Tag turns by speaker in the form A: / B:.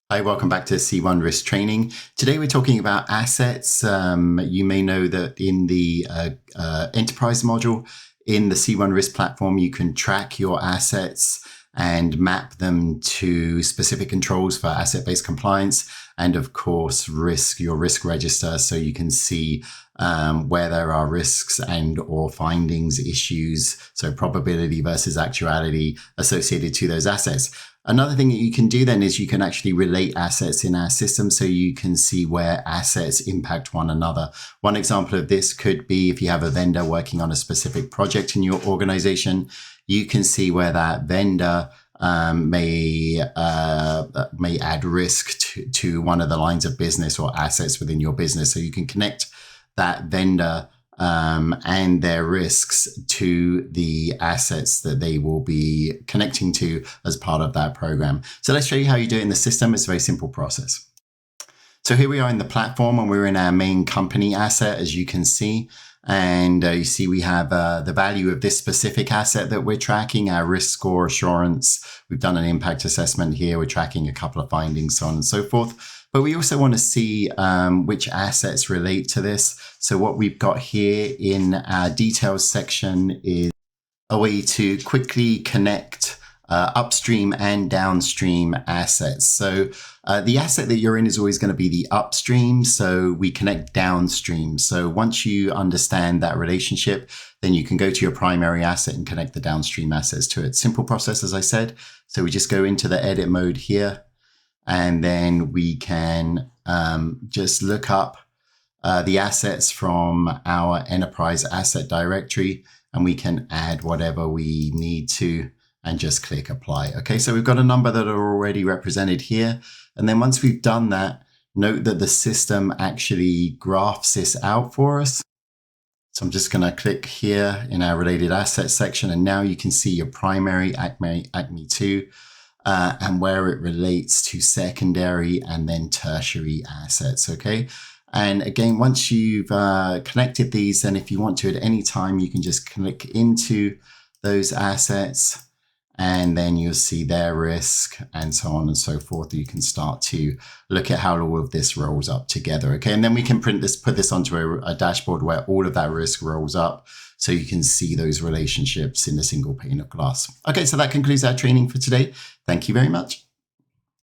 A: Hi, welcome back to C1Risk training. Today we're talking about assets. You may know that in the enterprise module in the C1Risk platform, you can track your assets and map them to specific controls for asset-based compliance, and of course, your risk register, so you can see where there are risks and or findings, issues, so probability versus actuality associated to those assets. Another thing that you can do then is you can actually relate assets in our system, so you can see where assets impact one another. One example of this could be if you have a vendor working on a specific project in your organization, you can see where that vendor may add risk to one of the lines of business or assets within your business. So you can connect that vendor and their risks to the assets that they will be connecting to as part of that program. So let's show you how you do it in the system. It's a very simple process. So here we are in the platform and we're in our main company asset, as you can see. And you see we have the value of this specific asset that we're tracking, our risk score assurance. We've done an impact assessment here. We're tracking a couple of findings, so on and so forth. But we also want to see which assets relate to this. So what we've got here in our details section is a way to quickly connect upstream and downstream assets. So the asset that you're in is always going to be the upstream. So we connect downstream. So once you understand that relationship, then you can go to your primary asset and connect the downstream assets to it. Simple process, as I said. So we just go into the edit mode here, and then we can just look up the assets from our enterprise asset directory, and we can add whatever we need to and just click apply. Okay, so we've got a number that are already represented here. And then once we've done that, note that the system actually graphs this out for us. So I'm just gonna click here in our related assets section, and now you can see your primary ACME 2 and where it relates to secondary and then tertiary assets, okay? And again, once you've connected these, then if you want to at any time, you can just click into those assets, and then you'll see their risk and so on and so forth. You can start to look at how all of this rolls up together. Okay, and then we can put this onto a dashboard where all of that risk rolls up, so you can see those relationships in a single pane of glass. Okay, so that concludes our training for today. Thank you very much.